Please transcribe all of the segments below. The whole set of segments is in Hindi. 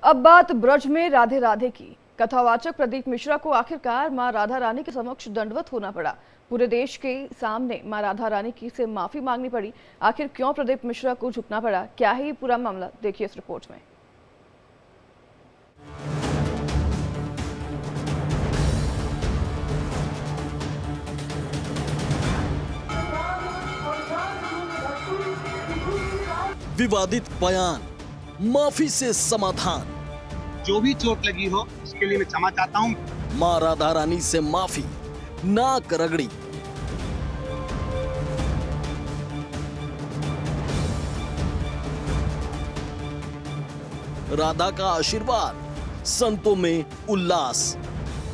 अब बात ब्रज में राधे राधे की। कथावाचक प्रदीप मिश्रा को आखिरकार मां राधा रानी के समक्ष दंडवत होना पड़ा। पूरे देश के सामने मां राधा रानी की से माफी मांगनी पड़ी। आखिर क्यों प्रदीप मिश्रा को झुकना पड़ा, क्या है पूरा मामला, देखिए इस रिपोर्ट में। विवादित बयान, माफी से समाधान। जो भी चोट लगी हो उसके लिए मैं क्षमा चाहता हूँ। मां राधा रानी से माफी, नाक रगड़ी। राधा का आशीर्वाद, संतों में उल्लास।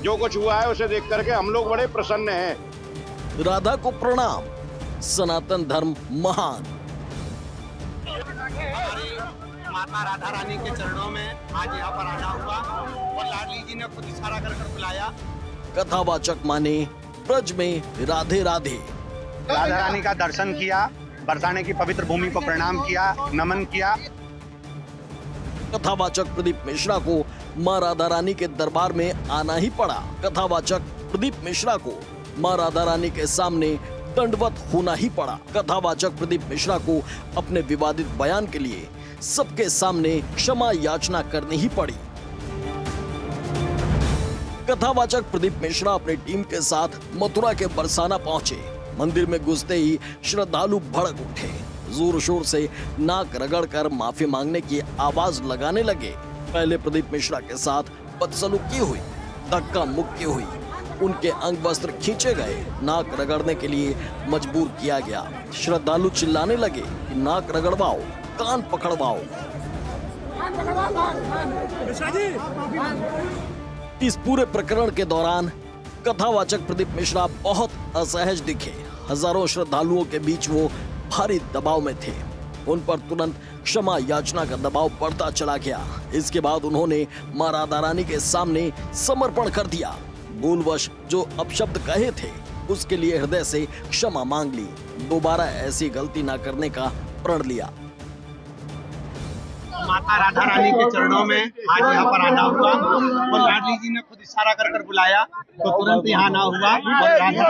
जो कुछ हुआ है उसे देख करके हम लोग बड़े प्रसन्न हैं। राधा को प्रणाम, सनातन धर्म महान। माता राधा रानी के चरणों में आज यहाँ पर आना हुआ और लाडली जी ने खुद इशारा कर बुलाया। कथावाचक माने ब्रज में राधे राधे। राधा रानी का दर्शन किया, बरसाने की पवित्र भूमि को प्रणाम किया, नमन किया। कथावाचक प्रदीप मिश्रा को मां राधा रानी के दरबार में आना ही पड़ा। कथावाचक प्रदीप मिश्रा को मां राधा रानी के सामने दंडवत होना ही पड़ा। कथावाचक प्रदीप मिश्रा को अपने विवादित बयान के लिए सबके सामने क्षमा याचना करनी ही पड़ी। कथावाचक प्रदीप मिश्रा अपनी टीम के साथ मथुरा के बरसाना पहुंचे। मंदिर में घुसते ही श्रद्धालु भड़क उठे, जोर शोर से नाक रगड़कर माफी मांगने की आवाज लगाने लगे। पहले प्रदीप मिश्रा के साथ बदसलूकी हुई, धक्का मुक्की हुई, उनके अंग वस्त्र खींचे गए, नाक रगड़ने के लिए मजबूर किया गया। श्रद्धालु चिल्लाने लगे कि नाक रगड़वाओ, कान पकड़वाओ। इस पूरे प्रकरण के दौरान कथावाचक प्रदीप मिश्रा बहुत असहज दिखे। हजारों श्रद्धालुओं के बीच वो भारी दबाव में थे। उन पर तुरंत क्षमा याचना का दबाव बढ़ता चला गया। इसके बाद उन्होंने मां राधा रानी के सामने समर्पण कर दिया। भूलवश जो अपशब्द कहे थे उसके लिए हृदय से क्षमा मांग ली। दोबारा ऐसी गलती न करने का प्रण लिया। माता राधा रानी के चरणों में आज यहाँ पर आना हुआ और लाडली जी ने खुद इशारा कर बुलाया तो तुरंत यहाँ आना हुआ और राधा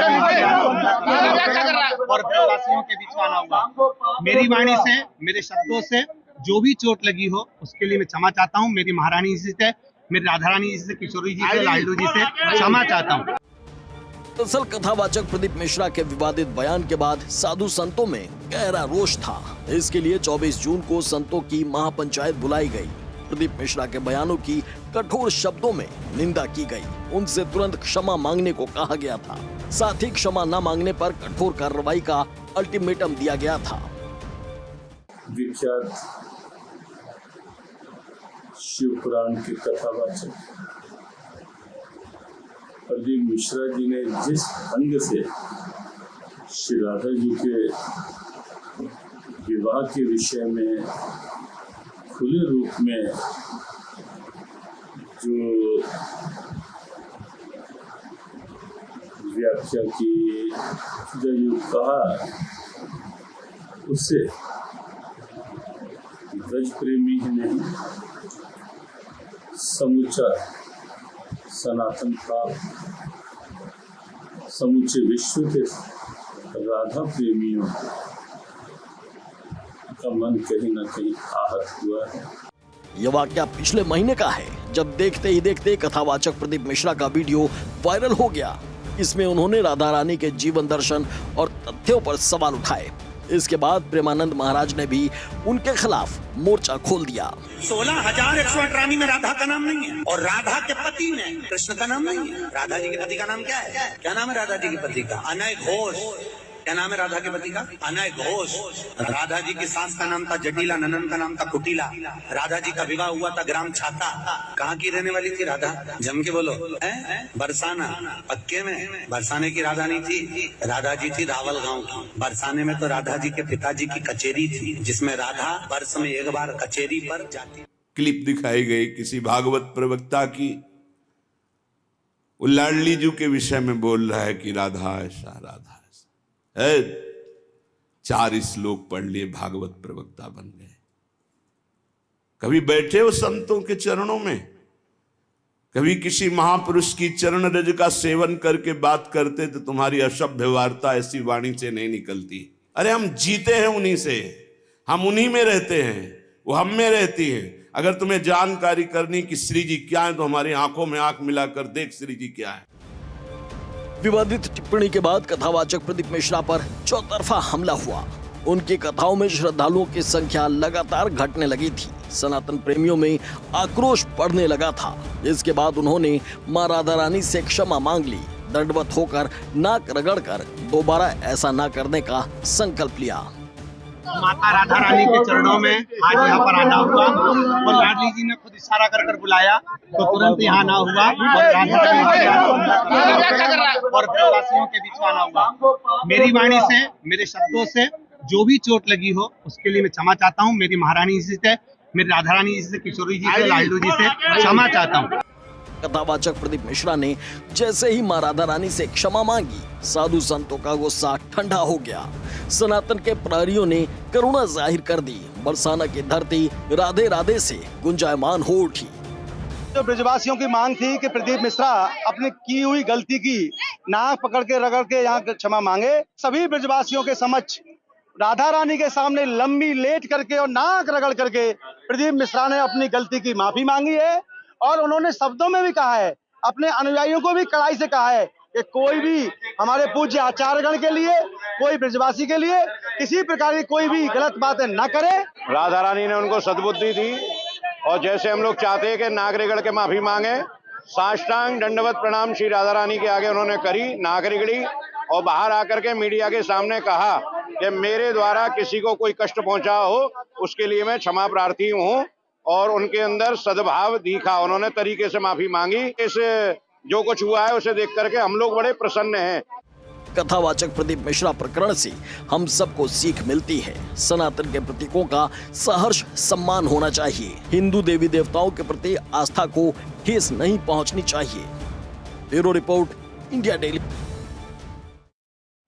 और प्रवासियों के बीच आना हुआ। मेरी वाणी से, मेरे शब्दों से जो भी चोट लगी हो उसके लिए मैं क्षमा चाहता हूँ। मेरी महारानी जी से, मेरी राधा रानी जी से, किशोरी जी से, लाडलू जी से क्षमा चाहता हूँ। दरअसल कथावाचक प्रदीप मिश्रा के विवादित बयान के बाद साधु संतों में गहरा रोष था। इसके लिए 24 जून को संतों की महापंचायत बुलाई गई। प्रदीप मिश्रा के बयानों की कठोर शब्दों में निंदा की गई। उनसे तुरंत क्षमा मांगने को कहा गया था। साथ ही क्षमा न मांगने पर कठोर कार्रवाई का अल्टीमेटम दिया गया था। विख्यात शिव पुराण के कथावाचक प्रदीप मिश्रा जी ने जिस ढंग से श्री राधा जी के विवाह के विषय में खुले रूप में जो व्याख्या की, जो कहा, उससे ब्रज प्रेमी ही नहीं, समूचा सनातन काल, समूचे विश्व के राधा प्रेमियों का मन कहीं न कहीं आहत हुआ है। यह वाकया पिछले महीने का है, जब देखते ही देखते कथावाचक प्रदीप मिश्रा का वीडियो वायरल हो गया। इसमें उन्होंने राधा रानी के जीवन दर्शन और तथ्यों पर सवाल उठाए। इसके बाद प्रेमानंद महाराज ने भी उनके खिलाफ मोर्चा खोल दिया। 16,118 में राधा का नाम नहीं है और राधा के पति में कृष्ण का नाम नहीं है। राधा जी के पति का नाम क्या है? क्या नाम है राधा जी के पति का? अनय घोष। क्या नाम है राधा के पति का? अनय घोष। राधा जी की सास का नाम था जटिला, ननन का नाम था कुटिला। राधा जी का विवाह हुआ था ग्राम छाता। कहाँ की रहने वाली थी राधा? जम के बोलो। बरसाना। पक्के में बरसाने की राधा नहीं थी, राधा जी थी रावल गांव की। बरसाने में तो राधा जी के पिताजी की कचेरी थी, जिसमें राधा वर्ष में एक बार कचेरी पर जाती। क्लिप दिखाई गई किसी भागवत प्रवक्ता की, वो लाडली जी के विषय में बोल रहा है कि राधा ऐसा, राधा ऐसा। 4 श्लोक पढ़ लिए, भागवत प्रवक्ता बन गए। कभी बैठे हो संतों के चरणों में? कभी किसी महापुरुष की चरण रज का सेवन करके बात करते तो तुम्हारी असभ्य वार्ता ऐसी वाणी से नहीं निकलती। अरे हम जीते हैं उन्हीं से, हम उन्हीं में रहते हैं, वो हम में रहती है। अगर तुम्हें जानकारी करनी कि श्री जी क्या है तो हमारी आंखों में आंख मिलाकर देख श्री जी क्या है। विवादित टिप्पणी के बाद कथावाचक प्रदीप मिश्रा पर चौतरफा हमला हुआ। उनकी कथाओं में श्रद्धालुओं की संख्या लगातार घटने लगी थी। सनातन प्रेमियों में आक्रोश बढ़ने लगा था। इसके बाद उन्होंने मां राधा रानी से क्षमा मांग ली। दंडवत होकर नाक रगड़कर दोबारा ऐसा न करने का संकल्प लिया। माता राधा रानी के चरणों में आज यहाँ पर आना हुआ और लाडली जी ने खुद इशारा कर कर बुलाया तो तुरंत यहाँ ना हुआ और राधा और ब्रजवासियों के बीच में आना हुआ। मेरी वाणी से, मेरे शब्दों से जो भी चोट लगी हो उसके लिए मैं क्षमा चाहता हूँ। मेरी महारानी जी से, मेरी राधा रानी जी से, किशोरी जी से, लाडलू जी से क्षमा चाहता हूँ। कथावाचक प्रदीप मिश्रा ने जैसे ही मां राधा रानी से क्षमा मांगी, साधु संतों का गुस्सा ठंडा हो गया। सनातन के प्रहरियों ने करुणा जाहिर कर दी। बरसाना की धरती राधे राधे से गुंजायमान हो उठी। जो ब्रजवासियों की मांग थी कि प्रदीप मिश्रा अपनी की हुई गलती की नाक पकड़ के रगड़ के यहाँ क्षमा मांगे, सभी ब्रजवासियों के समक्ष राधा रानी के सामने लंबी लेट करके और नाक रगड़ करके प्रदीप मिश्रा ने अपनी गलती की माफी मांगी है। और उन्होंने शब्दों में भी कहा है, अपने अनुयायियों को भी कड़ाई से कहा है कि कोई भी हमारे पूज्य आचार्यगण के लिए, कोई ब्रजवासी के लिए किसी प्रकार की कोई भी गलत बातें न करे। राधा रानी ने उनको सद्बुद्धि दी और जैसे हम लोग चाहते हैं कि नाक रगड़ के माफी मांगे, साष्टांग दंडवत प्रणाम श्री राधा रानी के आगे उन्होंने करी, नाक रगड़ी और बाहर आकर के मीडिया के सामने कहा कि मेरे द्वारा किसी को कोई कष्ट पहुंचा हो उसके लिए मैं क्षमा प्रार्थी हूँ। और उनके अंदर सद्भाव दिखा, उन्होंने तरीके से माफी मांगी। इस जो कुछ हुआ है उसे देख करके हम लोग बड़े प्रसन्न हैं। कथावाचक प्रदीप मिश्रा प्रकरण से हम सबको सीख मिलती है। सनातन के प्रतीकों का सहर्ष सम्मान होना चाहिए। हिंदू देवी देवताओं के प्रति आस्था को ठेस नहीं पहुंचनी चाहिए। Bureau report, India daily.